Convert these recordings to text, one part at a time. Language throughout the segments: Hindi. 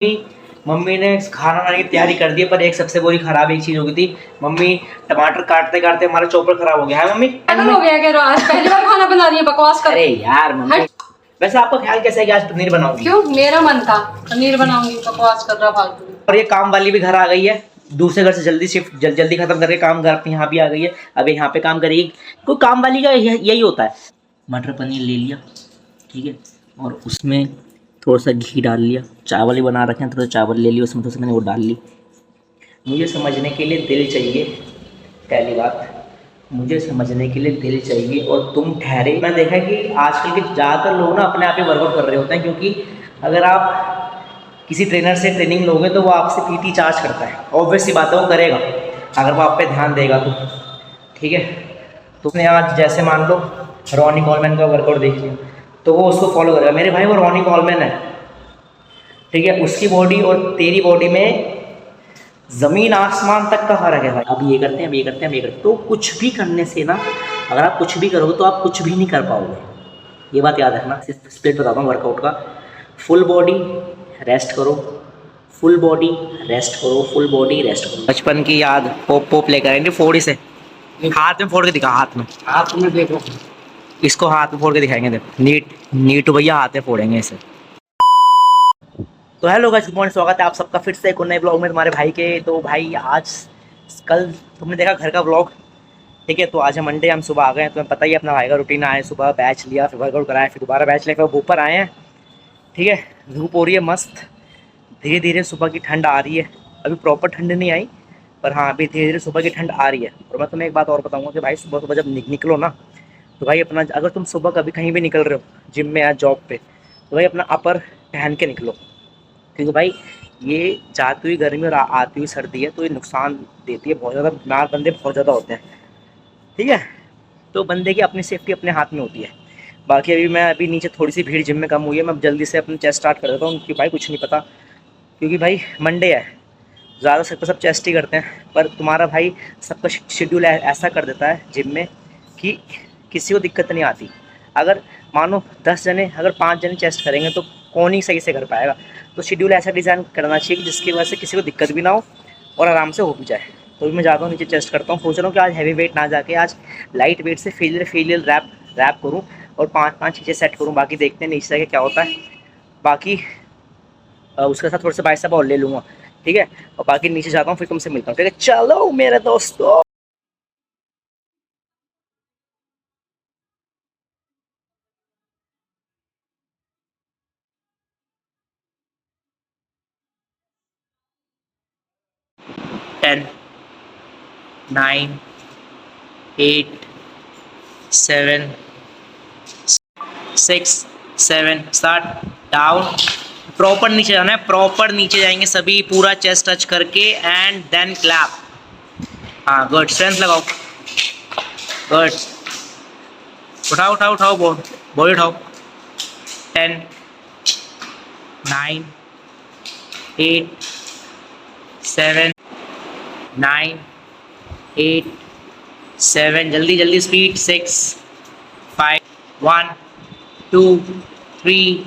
मम्मी ने खाना बनाने की तैयारी कर दी पर एक सबसे बुरी खराब एक चीज हो गई थी। मम्मी टमाटर काटते काटते हमारा चॉपर खराब हो गया है। मम्मी पागल हो गया क्या? आज पहली बार खाना बना रही है, बकवास कर। अरे यार मम्मी, वैसे आपका ख्याल कैसा है कि आज पनीर बनाऊंगी? क्यों? मेरा मन था पनीर बनाऊंगी, बकवास कर रहा फालतू। और ये काम वाली भी घर आ गई है, दूसरे घर से जल्दी शिफ्ट जल्दी खत्म करके काम घर पे यहाँ भी आ गई है। अब यहाँ पे काम करेगी। कोई काम वाली का यही होता है। मटर पनीर ले लिया, ठीक है, और उसमें थोड़ा सा घी डाल लिया। चावल ही बना रखे हैं, थोड़ा चावल ले लिया, उसमें थोड़ा सा मैंने वो डाल ली। मुझे समझने के लिए दिल चाहिए, पहली बात मुझे समझने के लिए दिल चाहिए और तुम ठहरे। मैं देखा कि आजकल के ज़्यादातर लोग ना अपने आप ही वर्कआउट कर रहे होते हैं, क्योंकि अगर आप किसी ट्रेनर से ट्रेनिंग लोगे तो वो आपसे पीटी चार्ज करता है। ऑब्वियस सी बात है, वो करेगा अगर वो आप पे ध्यान देगा तो, ठीक है। तुमने आज जैसे मान लो रॉनी कॉलमैन का वर्कआउट देख लिया तो वो उसको फॉलो करेगा। मेरे भाई वो रॉनी कॉलमैन है, ठीक है, उसकी बॉडी और तेरी बॉडी में ज़मीन आसमान तक का फर्क है भाई। अब ये करते हैं, अब ये करते हैं, अब ये करते हैं। तो कुछ भी करने से ना, अगर आप कुछ भी करोगे तो आप कुछ भी नहीं कर पाओगे, ये बात याद रखना। स्प्लिट बताता हूँ वर्कआउट का। फुल बॉडी रेस्ट करो, फुल बॉडी रेस्ट करो, फुल बॉडी रेस्ट करो। बचपन की याद पोप पोप लेकर आएंगे फोड़ी से, हाथ में फोड़ के दिखा, हाथ में देखो, इसको हाथ में फोड़ के दिखाएंगे। देखो नीट भैया हाथ में फोड़ेंगे इसे। तो हेलो गाइस, गुड मॉर्निंग, स्वागत है आप सबका फिर से एक नए ब्लॉग में तुम्हारे भाई के। तो भाई आज कल तुमने देखा घर का ब्लॉग, ठीक है। तो आज है मंडे, हम सुबह आ गए हैं। तुम्हें पता ही है अपना भाई का रूटीन। आए सुबह बैच लिया, फिर वर्कआउट कराया, फिर दोबारा बैच लिया, फिर ऊपर आए हैं, ठीक है। धूप हो रही है मस्त, धीरे धीरे सुबह की ठंड आ रही है। अभी प्रॉपर ठंड नहीं आई, पर हाँ अभी धीरे धीरे सुबह की ठंड आ रही है। और मैं तुम्हें एक बात और बताऊँगा कि भाई सुबह सुबह जब निकलो ना, तो भाई अपना, अगर तुम सुबह कभी कहीं भी निकल रहे हो, जिम में या जॉब पे, तो भाई अपना अपर पहन के निकलो, क्योंकि भाई ये जाती हुई गर्मी और आती हुई सर्दी है तो ये नुकसान देती है बहुत ज़्यादा। बीमार बंदे बहुत ज़्यादा होते हैं, ठीक है। तो बंदे की अपनी सेफ्टी अपने हाथ में होती है। बाकी अभी नीचे थोड़ी सी भीड़ जिम में कम हुई है। मैं अब जल्दी से अपनी चेस्ट स्टार्ट कर देता हूँ, क्योंकि भाई कुछ नहीं पता, क्योंकि भाई मंडे है, ज़्यादा से सब चेस्ट ही करते हैं। पर तुम्हारा भाई सबका शेड्यूल ऐसा कर देता है जिम में कि किसी को दिक्कत नहीं आती। अगर मानो 10 जने, अगर 5 जने चेस्ट करेंगे तो कौन ही सही से कर पाएगा। तो शेड्यूल ऐसा डिज़ाइन करना चाहिए कि जिसकी वजह से किसी को दिक्कत भी ना हो और आराम से हो भी जाए। तो मैं जाता हूँ नीचे चेस्ट करता हूँ। सोच रहा हूँ कि आज हैवी वेट ना जाके आज लाइट वेट से फेलियर रैप करूँ और 5-5 चीज़ें सेट करूँ। बाकी देखते हैं नीचे जाके क्या होता है। बाकी उसके साथ थोड़े से बाइसेप और ले लूँगा, ठीक है। और बाकी नीचे जाता हूँ, फिर तुमसे मिलता हूँ, ठीक है। चलो मेरे दोस्तों। Ten, 9, 8, 7, 6, 7, start. डाउन, प्रॉपर नीचे जाना है, प्रॉपर नीचे जाएंगे सभी, पूरा चेस्ट टच करके एंड देन क्लैप। हाँ गुड, स्ट्रेंथ लगाओ, गुड। उठाओ उठाओ उठाओ, बॉडी उठाओ। 10, 9, 8, 7, 9, 8, 7, जल्दी जल्दी स्पीड। 6, 5, 1, 2, 3,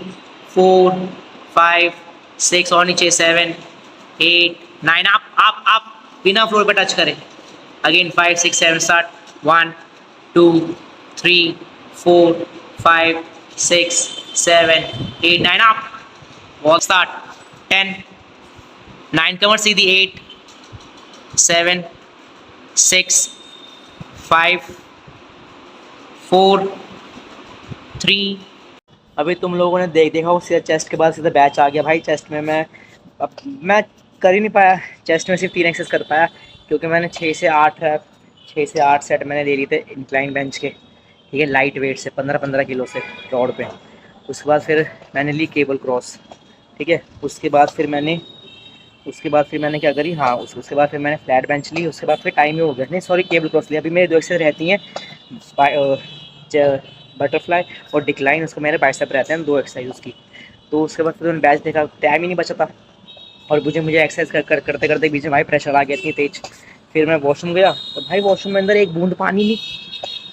4, 5, 6 और नीचे 7, 8, 9, अप बिना फ्लोर पे टच करें। Again 5, 6, 7, start. 1, 2, 3, 4, 5, 6, 7, 8, 9, up. Walk start. 10, 9 कमर सीधी। 8, 7, 6, 5, 4, 3। अभी तुम लोगों ने देखा हो, सीधा चेस्ट के बाद सीधा बैच आ गया भाई। चेस्ट में मैं कर ही नहीं पाया, चेस्ट में सिर्फ 3 एक्सरसाइज कर पाया, क्योंकि मैंने 6 से 8 सेट मैंने ले लिए थे इंक्लाइन बेंच के, ठीक है, लाइट वेट से 15-15 किलो से रॉड पे। उसके बाद फिर मैंने ली केबल क्रॉस, ठीक है। उसके बाद फिर मैंने क्या करी, हाँ उसके बाद फिर मैंने फ्लैट बेंच ली। उसके बाद फिर टाइम ही हो गया, नहीं सॉरी, केबल क्रॉस लिया। अभी मेरी 2 एक्सरसाइज रहती हैं, बटरफ्लाई और डिक्लाइन। उसको मेरे बाइसेप रहते हैं 2 एक्सरसाइज उसकी। तो उसके बाद फिर मैंने बैच देखा, टाइम ही नहीं बचा था, और मुझे एक्सरसाइज करते करते बीच में भाई प्रेशर आ गया इतनी तेज। फिर मैं वॉशरूम गया, तो भाई वॉशरूम में अंदर एक बूंद पानी नहीं।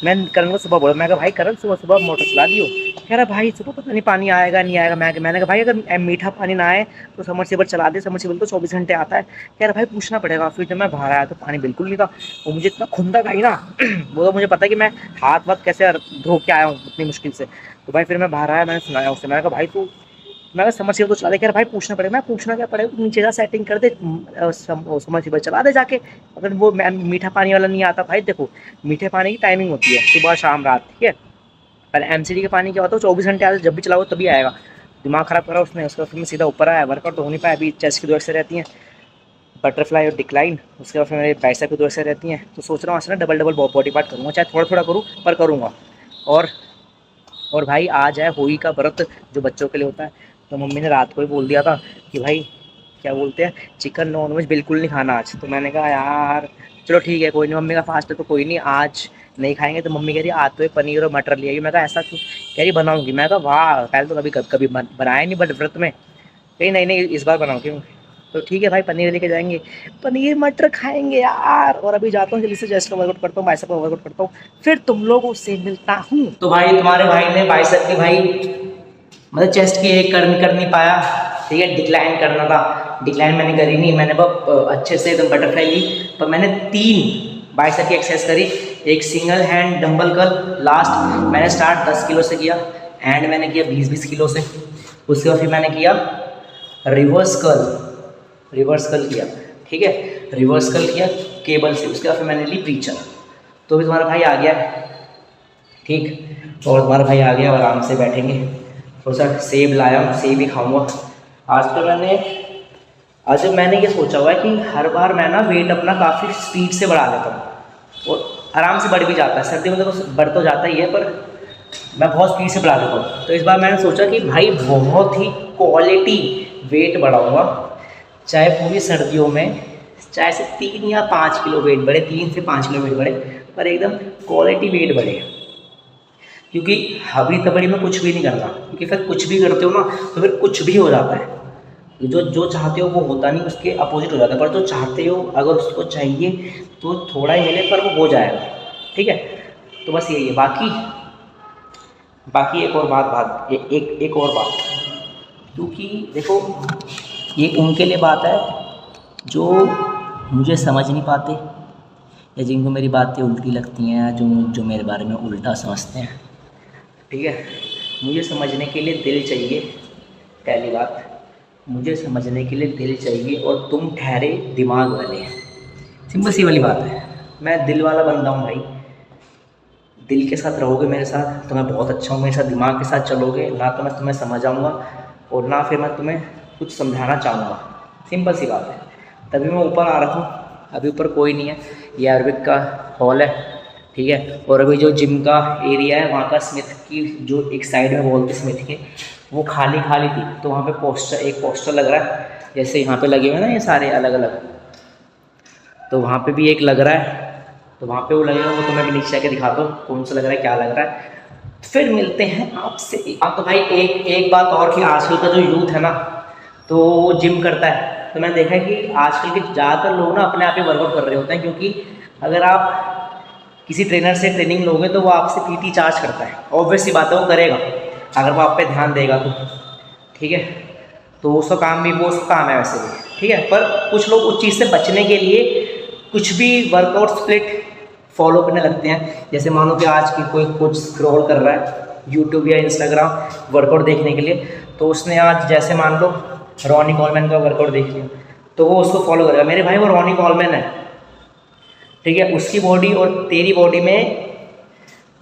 मैं करण को सुबह बोला, मैं कहा भाई करण सुबह सुबह मोटर चला दियो, कह रहा भाई सुबह पता नहीं पानी आएगा नहीं आएगा। मैंने कहा भाई अगर मीठा पानी ना आए तो समरसेबल चला दे, समरसेबल तो 24 घंटे आता है। कह रहा भाई पूछना पड़ेगा। फिर जब मैं बाहर आया तो पानी बिल्कुल नहीं था। वो मुझे इतना खुंदक आई ना वो तो मुझे पता है कि मैं हाथ वाथ कैसे धो के आया हूँ इतनी मुश्किल से। तो भाई फिर मैं बाहर आया, मैंने सुनाया उससे, मैंने कहा भाई तू, मैं समरसेबल तो चला दे। कह रहा भाई पूछना पड़ेगा। मैं पूछना क्या पड़ेगा, तू नीचे जा सेटिंग कर दे, समरसेबल चला दे जाके। अगर वो मीठा पानी वाला नहीं आता, भाई देखो मीठे पानी की टाइमिंग होती है सुबह शाम रात, ठीक है। पहले एमसीडी के पानी क्या होता है 24 घंटे आता है, जब भी चलाओ तभी आएगा। दिमाग ख़राब करा उसने, उसके बाद फिर मैं सीधा ऊपर आया। वर्कआउट तो हो नहीं पाया, अभी चेस्ट की दो एक्सरसाइज रहती हैं, बटरफ्लाई और डिक्लाइन। उसके बाद फिर मेरे बाइसेप की दो एक्सरसाइज रहती हैं। तो सोच रहा हूँ आज से ना डबल बॉडी पार्ट करूँगा, चाहे थोड़ा थोड़ा करूँ पर करूँगा। और भाई आज है होली का व्रत जो बच्चों के लिए होता है। तो मम्मी ने रात को ही बोल दिया था कि भाई क्या बोलते हैं, चिकन नॉनवेज बिल्कुल नहीं खाना आज। तो मैंने कहा यार चलो ठीक है कोई नहीं, मम्मी का फास्ट है तो कोई नहीं, आज नहीं खाएंगे। तो मम्मी कह रही आज तो पनीर और मटर ले आइए। मैं कहा ऐसा क्यों, कह रही बनाऊंगी। मैं कहा वाह, पहले तो कभी बनाया नहीं बट व्रत में, कहीं नहीं इस बार बनाऊंगी। तो ठीक है भाई पनीर लेके जाएंगे, पनीर मटर खाएंगे यार। और अभी जाता हूँ जल्दी से, चेस्ट का वर्कआउट करता हूँ, बाइसेप का वर्कआउट करता हूँ, फिर तुम लोगों से मिलता हूँ। तो भाई तुम्हारे भाई ने बाइसेप की भाई मतलब चेस्ट की एक कर नहीं पाया, ठीक है। डिक्लाइन करना था, डिक्लाइन मैंने करी नहीं, मैंने बस अच्छे से एकदम बटरफ्लाई ली। पर मैंने 3 बाइसेप की एक्सरसाइज करी, एक single hand dumbbell curl. Last मैंने स्टार्ट 10 किलो से किया, एंड मैंने किया 20 किलो से। उसके बाद फिर मैंने किया रिवर्स कर्ल किया, ठीक है, रिवर्स कर्ल किया केबल से। उसके बाद फिर मैंने ली प्रीचर। तो भी तुम्हारा भाई आ गया, ठीक। और तुम्हारा भाई आ गया, आराम से बैठेंगे। थोड़ा सा सेब लाया हूँ, सेब ही खाऊंगा आज। तो आज मैंने ये सोचा हुआ है कि हर बार मैं ना वेट अपना काफ़ी स्पीड से बढ़ा लेता हूँ और आराम से बढ़ भी जाता है। सर्दी में तो बढ़ तो जाता ही है, पर मैं बहुत स्पीड से बढ़ा देता हूँ। तो इस बार मैंने सोचा कि भाई बहुत ही क्वालिटी वेट बढ़ाऊँगा, चाहे पूरी सर्दियों में चाहे से 3 या 5 किलो वेट बढ़े, 3 से 5 किलो वेट बढ़े, पर एकदम क्वालिटी वेट बढ़े। क्योंकि हबड़ी तबड़ी में कुछ भी नहीं करना, क्योंकि फिर कुछ भी करते हो ना तो फिर कुछ भी हो जाता है। जो चाहते हो वो होता नहीं, उसके अपोजिट हो जाता है। पर जो चाहते हो अगर उसको चाहिए तो थोड़ा ही मिले पर वो हो जाएगा, ठीक है। तो बस यही है। बाकी एक और बात एक और बात, क्योंकि देखो ये उनके लिए बात है जो मुझे समझ नहीं पाते, या जिनको मेरी बातें उल्टी लगती हैं, जो मेरे बारे में उल्टा समझते हैं, ठीक है। मुझे समझने के लिए दिल चाहिए, पहली बात, मुझे समझने के लिए दिल चाहिए, और तुम ठहरे दिमाग वाले हैं। सिंपल सी वाली बात है। मैं दिल वाला बंदा हूँ भाई, दिल के साथ रहोगे मेरे साथ तो मैं बहुत अच्छा हूँ, मेरे साथ दिमाग के साथ चलोगे ना तो मैं तुम्हें समझ आऊँगा और ना फिर मैं तुम्हें कुछ समझाना चाहूँगा। सिंपल सी बात है। तभी मैं ऊपर आ रहा हूँ। अभी ऊपर कोई नहीं है, ये आयुर्वेद का हॉल है, ठीक है। और अभी जो जिम का एरिया है वहाँ का स्मिथ की जो एक साइड में बोलते स्मिथ के, वो खाली थी। तो वहाँ पे एक पोस्टर लग रहा है, जैसे यहाँ पे लगे हुए हैं ना ये सारे अलग अलग, तो वहाँ पे भी एक लग रहा है। तो वहाँ पे वो लगेगा, वो तो मैं भी नीचे आके दिखाता हूँ कौन सा लग रहा है, क्या लग रहा है। फिर मिलते हैं आपसे। आप तो भाई एक बात और कि आजकल का जो यूथ है ना, तो वो जिम करता है। तो मैंने देखा है कि आजकल के ज़्यादातर लोग ना अपने आप ही वर्कआउट कर रहे होते हैं, क्योंकि अगर आप किसी ट्रेनर से ट्रेनिंग लोगे तो वो आपसे पीटी चार्ज करता है। ऑब्वियस सी बात है, वो करेगा अगर वो आप पे ध्यान देगा तो, ठीक है। तो उसका काम है वैसे भी, ठीक है। पर कुछ लोग उस चीज़ से बचने के लिए कुछ भी वर्कआउट स्प्लिट फॉलो करने लगते हैं। जैसे मानो कि आज की कोई कुछ स्क्रॉल कर रहा है यूट्यूब या इंस्टाग्राम वर्कआउट देखने के लिए, तो उसने आज जैसे मान लो रॉनी कॉलमैन का वर्कआउट देख लिया तो वो उसको फॉलो करेगा। मेरे भाई वो रॉनी कॉलमैन है, ठीक है। उसकी बॉडी और तेरी बॉडी में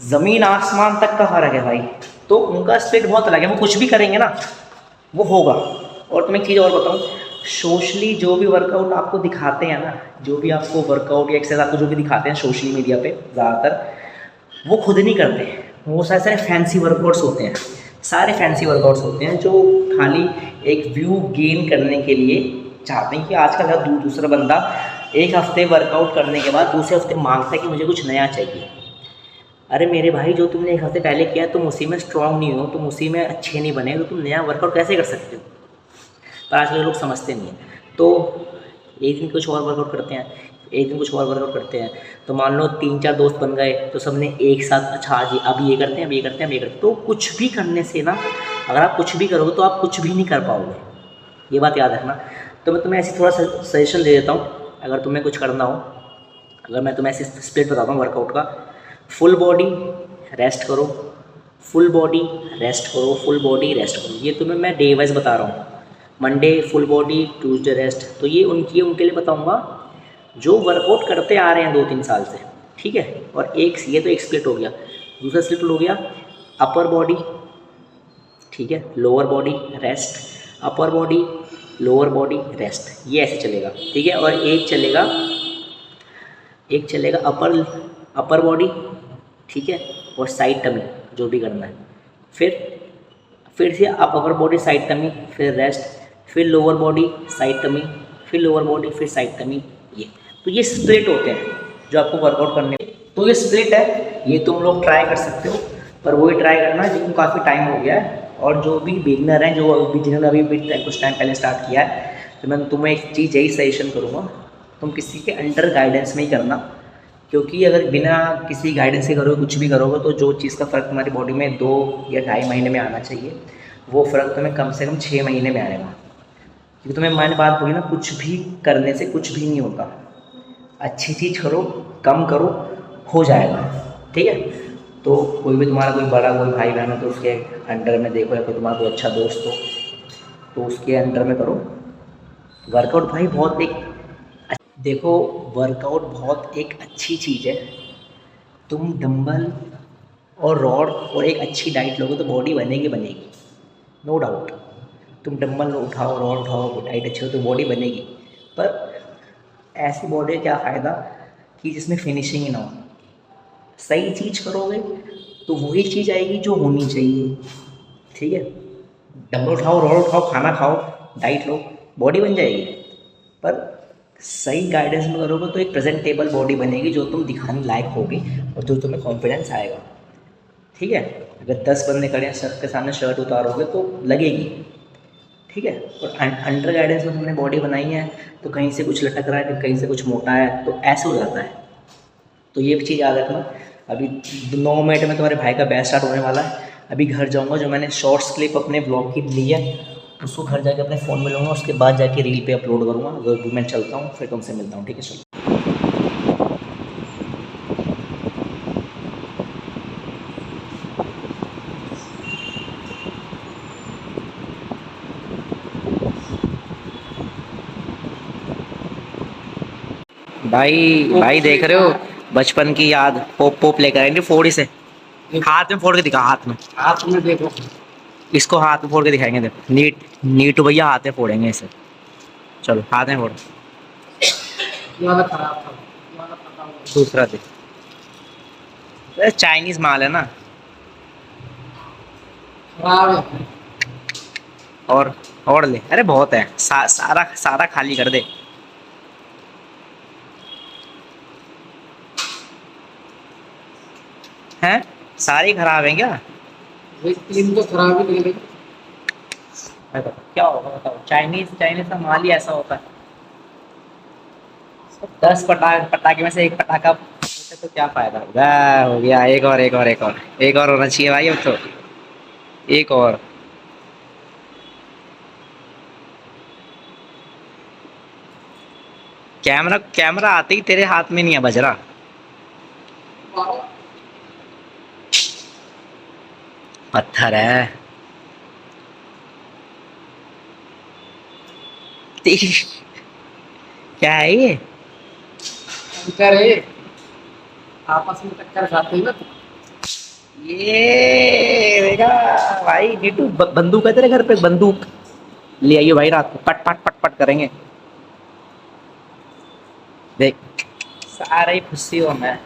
ज़मीन आसमान तक का फ़र्क है भाई। तो उनका स्प्लिट बहुत अलग है, वो कुछ भी करेंगे ना वो होगा। और तुम्हें एक चीज़ और बताऊँ, सोशली जो भी वर्कआउट आपको दिखाते हैं ना, जो भी आपको वर्कआउट या एक्सरसाइज आपको जो भी दिखाते हैं सोशल मीडिया पे ज़्यादातर, वो खुद नहीं करते हैं। वो सारे फैंसी वर्कआउट्स होते हैं, सारे फैंसी वर्कआउट्स होते हैं जो खाली एक व्यू गेन करने के लिए चाहते हैं। कि आजकल हर दूसरा बंदा एक हफ्ते वर्कआउट करने के बाद दूसरे हफ्ते मांगता है कि मुझे कुछ नया चाहिए। अरे मेरे भाई, जो तुमने एक हफ्ते पहले किया तुम उसी में स्ट्रांग नहीं हो, तुम उसी में अच्छे नहीं बने, तो तुम नया वर्कआउट कैसे कर सकते हो। पर आजकल लोग समझते नहीं हैं। तो एक दिन कुछ और वर्कआउट करते हैं, एक दिन कुछ और वर्कआउट करते हैं। तो मान लो 3-4 दोस्त बन गए तो सबने एक साथ अच्छा आज अब ये करते हैं, अब ये करते हैं, अब ये करते हैं। तो कुछ भी करने से ना, अगर आप कुछ भी करोगे तो आप कुछ भी नहीं कर पाओगे, ये बात याद रखना। तो मैं तुम्हें ऐसे थोड़ा सा सजेशन दे देता हूँ, अगर तुम्हें कुछ करना हो, अगर मैं तुम्हें ऐसे स्प्लिट बताता हूँ वर्कआउट का, फुल बॉडी रेस्ट करो, फुल बॉडी रेस्ट करो, फुल बॉडी रेस्ट करो। ये तुम्हें मैं डे वाइज बता रहा हूँ, Monday full body, Tuesday rest. तो ये उनके लिए बताऊँगा जो वर्कआउट करते आ रहे हैं 2-3 साल से, ठीक है। और एक ये तो एक स्प्लिट हो गया। दूसरा स्प्लिट हो गया अपर बॉडी, ठीक है, lower body rest, upper body lower body rest, ये ऐसे चलेगा, ठीक है। और एक चलेगा अपर बॉडी, ठीक है, और साइड टमी, जो भी करना है। फिर से अपर बॉडी साइड टमी, फिर रेस्ट, फिर लोअर बॉडी साइड टमी, फिर लोअर बॉडी, फिर साइड टमी। ये स्प्लिट होते हैं जो आपको वर्कआउट करने। तो ये स्प्लिट है, ये तुम लोग ट्राई कर सकते हो, पर वही ट्राई करना जिनको काफ़ी टाइम हो गया है। और जो भी बिगनर हैं, जो अभी जिन्होंने अभी कुछ टाइम पहले स्टार्ट किया है, तो मैं तुम्हें एक चीज़ यही सजेशन करूँगा, तुम किसी के अंडर गाइडेंस में ही करना। क्योंकि अगर बिना किसी गाइडेंस के करोगे, कुछ भी करोगे, तो जो चीज़ का फ़र्क तुम्हारी बॉडी में 2 या 2.5 महीने में आना चाहिए, वो फ़र्क तुम्हें कम से कम 6 महीने में आएगा। क्योंकि तुम्हें मैंने बात बोली ना, कुछ भी करने से कुछ भी नहीं होता। अच्छी चीज़ करो, कम करो, हो जाएगा, ठीक है। तो कोई भी तुम्हारा कोई बड़ा कोई भाई बहन हो तो उसके अंडर में देखो, या कोई तुम्हारा कोई अच्छा दोस्त हो तो उसके अंडर में करो वर्कआउट। भाई बहुत देखो, वर्कआउट बहुत एक अच्छी चीज़ है। तुम डंबल और रॉड और एक अच्छी डाइट लोगे तो बॉडी बनेगी, नो डाउट। तुम डंबल उठाओ, रॉड उठाओ, डाइट अच्छी हो तो बॉडी बनेगी। पर ऐसी बॉडी का क्या फ़ायदा कि जिसमें फिनिशिंग ही ना हो। सही चीज़ करोगे तो वही चीज़ आएगी जो होनी चाहिए, ठीक है। डंबल उठाओ, रॉड उठाओ, खाना खाओ, डाइट लो, बॉडी बन जाएगी। पर सही गाइडेंस में करोगे तो एक प्रेजेंटेबल बॉडी बनेगी जो तुम दिखाने लायक होगी और जो तुम्हें कॉन्फिडेंस आएगा, ठीक है। अगर 10 बंदे खड़े हैं, सबके सामने शर्ट उतारोगे तो लगेगी, ठीक है। और अंडर गाइडेंस में तुमने बॉडी बनाई है तो कहीं से कुछ लटक रहा है, कहीं से कुछ मोटा है, तो ऐसे हो जाता है। तो ये भी चीज़ याद रखना। अभी 9 मिनट में तुम्हारे भाई का बैच स्टार्ट होने वाला है। अभी घर जाऊंगा, जो मैंने शॉर्ट्स क्लिप अपने ब्लॉग की ली है उसको घर जाके अपने फ़ोन में लूँगा, उसके बाद जाके रील पे अपलोड करूँगा। अगर मैं चलता हूँ फिर तुमसे मिलता हूँ, ठीक है। चलो भाई देख रहे हो बचपन की याद, पोप लेकर आएंगे, फोड़ी से हाथ में फोड़ के दिखा, हाथ में देखो, इसको हाथ में फोड़ के दिखाएंगे। देखो नीट भैया हाथ में फोड़ेंगे इसे। चलो हाथ में फोड़, दूसरा दे। चाइनीज माल है ना, और ले। अरे बहुत है, सारा खाली कर दे। हैं सारे खराब हैं क्या? तीन तो खराब ही निकले। क्या होगा बताओ, चाइनीज का माल ही ऐसा होता है। 10 पटाखे में से एक पटाखा तो क्या फायदा होगा। हो गया, एक और होना चाहिए भाई। अब तो एक और। कैमरा आते ही तेरे हाथ में नहीं है बज रहा। पत्थर है। क्या है ये? टक्कर है, आपस में टक्कर खाते हैं ना। ये देखा भाई, नीटू बंदूक है तेरे घर पे? बंदूक ले आइयो भाई, रात को पट पट पट पट करेंगे। देख सारा ही खुशी हो मैं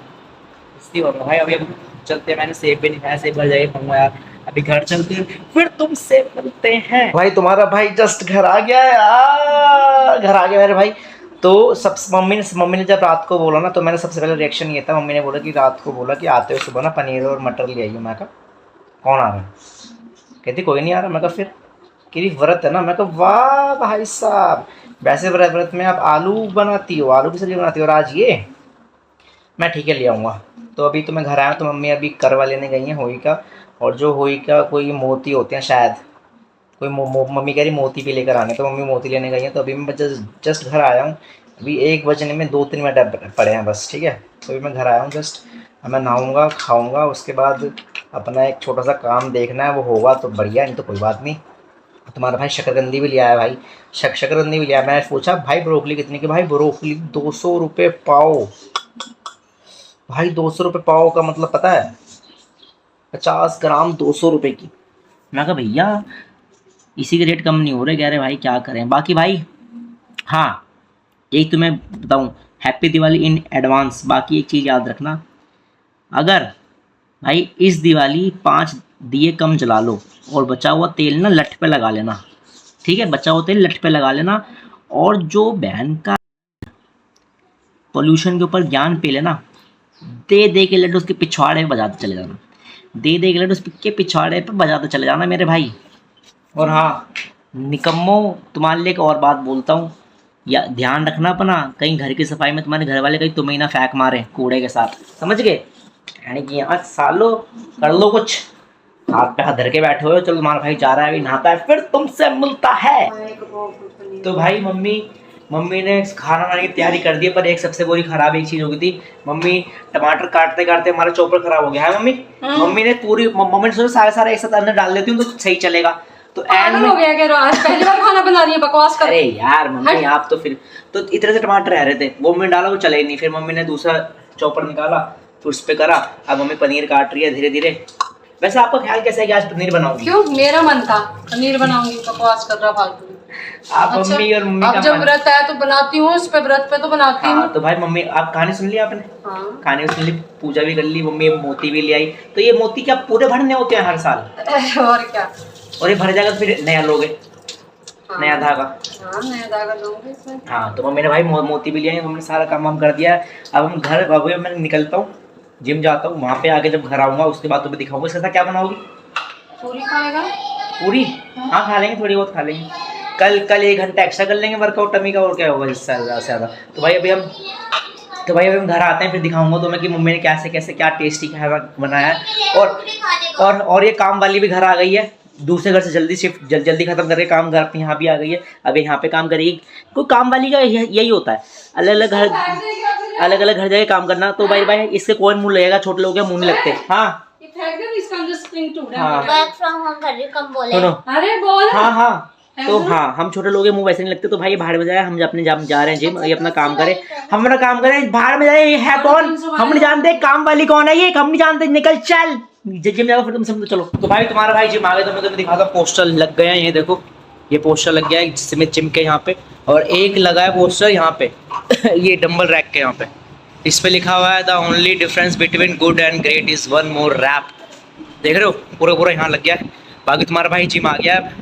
भाई। अभी हम चलते हैं, मैंने सेब भी नहीं खाया, सेब भर जाके खाऊंगा यार। अभी घर चलते हैं, फिर तुमसे मिलते हैं। भाई तुम्हारा भाई जस्ट घर आ गया है, घर आ गया मेरे भाई। तो सब मम्मी ने जब रात को बोला ना, तो मैंने सबसे पहले रिएक्शन ये था, मम्मी ने बोला कि रात को बोला कि आते हो सुबह ना पनीर और मटर ले आइए। मैं कहा कौन आ रहा है? कहती कोई नहीं आ रहा। मैं कहा फिर? कि व्रत है ना। मैं कहा वाह भाई साहब, वैसे व्रत में आप आलू बनाती हो, आलू की सब्जी बनाती हो, और आज ये मैं ठीक है ले आऊँगा। तो अभी तो मैं घर आया, तो मम्मी अभी करवा लेने गई हैं होई का, और जो होई का कोई मोती होते हैं शायद, कोई मम्मी कह रही मोती भी लेकर आने, तो मम्मी मोती लेने गई हैं। तो अभी मैं जस्ट घर आया हूँ, अभी 1 बजने में 2-3 मिनट पड़े हैं बस, ठीक है। तो अभी मैं घर आया हूँ जस्ट, अब मैं नहाऊँगा, खाऊँगा, उसके बाद अपना एक छोटा सा काम देखना है, वो होगा तो बढ़िया, नहीं तो कोई बात नहीं। तुम्हारा भाई शकरकंदी भी लिया है भाई, शकरकंदी भी लिया है। मैंने पूछा भाई ब्रोकली कितने की, भाई ब्रोकली 200 रुपये पाव। भाई 200 रुपये पाव का मतलब पता है, 50 ग्राम 200 रुपये की। मैं कहा भैया इसी के रेट कम नहीं हो रहे। कह रहे भाई क्या करें। बाकी भाई हाँ, एक तो मैं बताऊँ, हैप्पी दिवाली इन एडवांस। बाकी एक चीज़ याद रखना, अगर भाई इस दिवाली 5 दिए कम जला लो, और बचा हुआ तेल ना लठ पे लगा लेना, ठीक है, बचा हुआ तेल लठ पे लगा लेना। और जो बहन का पोल्यूशन के ऊपर ज्ञान पे लेना, दे दे के लड्डू उसके पिछवाड़े पे बजाते चले जाना, दे दे के लड्डू उसके पिछवाड़े पे बजाते चले जाना मेरे भाई। और हाँ निकम्मो, तुम्हारे लिए एक और बात बोलता हूँ, या ध्यान रखना अपना, कहीं घर की सफाई में तुम्हारे घर वाले कहीं तुम्हें ना फेंक मारे कूड़े के साथ, समझ गए। यानी कि यहाँ सालो कर लो कुछ, हाथ पे हाथ धर के बैठे हो, चलो तुम्हारा भाई जा रहा है अभी नहाता है, फिर तुमसे मिलता है। तो भाई मम्मी ने खाना बनाने की तैयारी कर दी है, पर एक सबसे बुरी खराब एक चीज़ हो गई थी, मम्मी टमाटर काटते काटते हमारा चॉपर खराब हो गया है। मम्मी ने मम्मी ने सोचा सारे एक साथ अंदर डाल देती हूँ तो सही चलेगा। तो एंड में हो गया क्या, आज पहली बार खाना बना रही है, बकवास कर। अरे यार मम्मी आप तो फिर तो इतने से टमाटर रह रहे थे, वो मम्मी ने डाला वो चले ही नहीं, फिर मम्मी ने दूसरा चॉपर निकाला, फिर उस पर करा। अब मम्मी पनीर काट रही है धीरे धीरे। वैसे आपका ख्याल कैसा है कि आज पनीर बनाऊंगी? क्यों, मेरा मन था पनीर बनाऊंगी, बकवास कर रहा फालतू। आप मम्मी और मम्मी अब का जब मन। व्रत है तो बनाती हूँ, उस पे व्रत पे तो बनाती हूँ। हाँ तो भाई मम्मी आप कहानी सुन ली आपने? हाँ। कहानी सुन ली, पूजा भी कर ली, मम्मी मोती भी ले आई। तो ये मोती क्या पूरे भरने होते हैं हर साल? और क्या, और ये भर जाएगा तो फिर नया लोगे, हाँ। नया धागा। हाँ नया धागा लूंगी इसमें। हाँ तो मम्मी ने भाई मोती भी लिया है, मम्मी ने सारा काम वाम कर दिया है। अब हम घर, अब मैं निकलता हूँ, जिम जाता हूँ, वहाँ पे आके जब घर आऊँगा उसके बाद तुम्हें दिखाऊंगा इसके साथ क्या बनाओगी। पूरी खाएगा? पूरी हाँ खा लेंगे, थोड़ी बहुत खा लेंगे। कल 1 घंटा एक्स्ट्रा कर लेंगे वर्कआउट टमी का, और क्या होगा इससे ज़्यादा से ज़्यादा। तो भाई अभी हम घर आते हैं, फिर दिखाऊंगा तुम्हें कि मम्मी ने कैसे कैसे क्या टेस्टी खाना बनाया है। और ये काम वाली भी घर आ गई है, दूसरे घर से जल्दी शिफ्ट जल्दी खत्म करके काम घर पे यहाँ भी आ गई है, अब यहाँ पे काम करेगी। कोई काम वाली का यही होता है, अलग अलग घर जाके काम करना। तो भाई इससे कौन मुँह लगेगा, छोटे लोग मुँह नहीं लगते। हाँ अरे बोल। हाँ तो हाँ हम छोटे लोग मुंह वैसे नहीं लगते। तो भाई बाहर में जाए, हम अपने जा रहे हैं जिम, ये अपना काम करें, हम अपना काम करें, बाहर में जाए। ये है कौन, हम नहीं जानते, काम वाली कौन है ये, हम नहीं जानते, निकल चल जिम जाओ फिर तुम चलो। तो भाई तुम्हारा भाई जिम आ गया, तो मैं तुम्हें दिखाता हूँ, पोस्टर लग गया है, ये देखो ये पोस्टर लग गया है जिसमें जिम के यहाँ पे, और एक लगा है पोस्टर यहाँ पे ये डंबल रैक के यहाँ पे, इस पे लिखा हुआ है the only difference between good and great is one more rap. देख रहे हो पूरा यहाँ लग गया है। बाकी तुम्हारा भाई जिम आ गया है,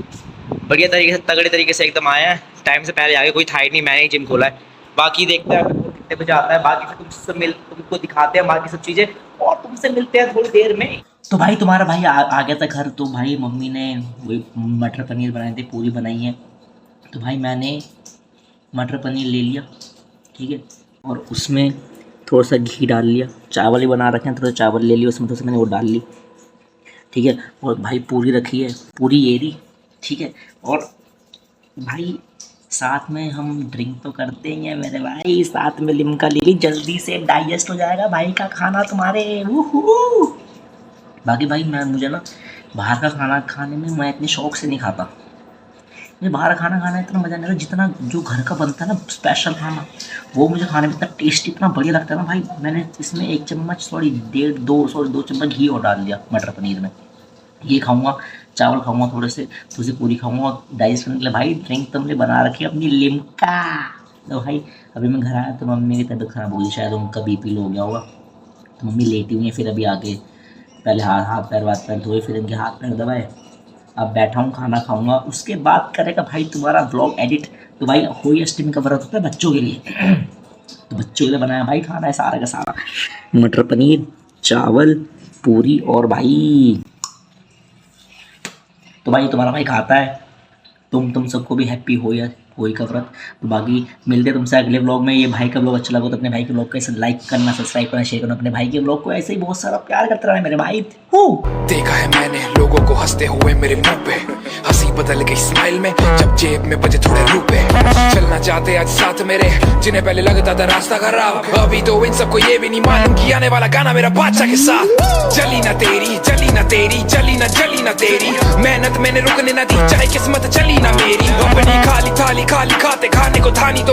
बढ़िया तरीके से तगड़े तरीके से एकदम आया है, टाइम से पहले आगे कोई था ही नहीं, मैंने ही जिम खोला है। बाकी देखते हैं कितने बजे आता है, बाकी फिर तुमको दिखाते हैं बाकी सब चीज़ें, और तुमसे मिलते हैं थोड़ी देर में। तो भाई तुम्हारा भाई आ गया था घर। तो भाई मम्मी ने वही मटर पनीर बनाए थे, पूरी बनाई है। तो भाई मैंने मटर पनीर ले लिया, ठीक है, और उसमें थोड़ा सा घी डाल लिया, चावल ही बना रखे हैं, थोड़ा चावल ले लिया उसमें, थोड़ा सा मैंने वो डाल ली, ठीक है। और भाई पूरी रखी है, पूरी ये रही, ठीक है। और भाई साथ में हम ड्रिंक तो करते ही हैं मेरे भाई, साथ में लिम्का ले ली, जल्दी से डाइजेस्ट हो जाएगा भाई का खाना तुम्हारे। बाकी भाई मुझे ना बाहर का खाना खाने में मैं इतने शौक से नहीं खाता, मुझे बाहर खाना खाना इतना मज़ा नहीं आता जितना जो घर का बनता है ना स्पेशल खाना, वो मुझे खाने में इतना टेस्टी इतना बढ़िया लगता है ना भाई। मैंने इसमें 1 चम्मच सॉरी 2 चम्मच घी और डाल दिया मटर पनीर में। ये खाऊंगा, चावल खाऊंगा, थोड़े से पूरी खाऊंगा डाइजेस्ट करने के लिए। भाई ड्रिंक तो हमने बना रखी है अपनी लिम्का। तो भाई अभी मैं घर आया तो मम्मी की तबीयत ख़राब हो गई, शायद उनका BP लो हो गया होगा, तो मम्मी लेटी हुई है। फिर अभी आके पहले हाथ पैर धोए, फिर इनके हाथ पैर दबाए, अब बैठा हूँ खाना खाऊंगा, उसके बाद करेगा भाई तुम्हारा ब्लॉग एडिट। तो भाई होली अष्टमी का व्रत होता है बच्चों के लिए तो बच्चों के लिए बनाया भाई खाना है सारा का सारा, मटर पनीर, चावल, पूरी, और भाई तो भाई तुम्हारा भाई खाता है, तुम सबको भी हैप्पी हो या कोई का व्रत। तो बाकी मिलते हैं तुमसे अगले व्लॉग में। ये भाई का व्लॉग अच्छा लगा तो अपने भाई के व्लॉग को ऐसे लाइक करना, सब्सक्राइब करना, शेयर करना। अपने भाई के व्लॉग को ऐसे ही बहुत सारा प्यार करते रहना मेरे भाई। देखा है मैंने लोगों को हंसते हुए मेरे मुंह पे, हंसी बदल गई स्माइल में जब जेब में बजे थोड़े रुपए। चलना चाहते आज साथ मेरे, जिन्हें पहले लगता था रास्ता खराब, अभी तो इन सबको ये भी नहीं मालूम कि आने वाला गाना मेरा बादशाह के साथ। जली ना तेरी, जली ना तेरी, जली ना तेरी मेहनत मैंने रुकने ना दी, चाहे किस्मत चली ना मेरी। अपनी खाली थाली खाली खाते खाने को थानी तो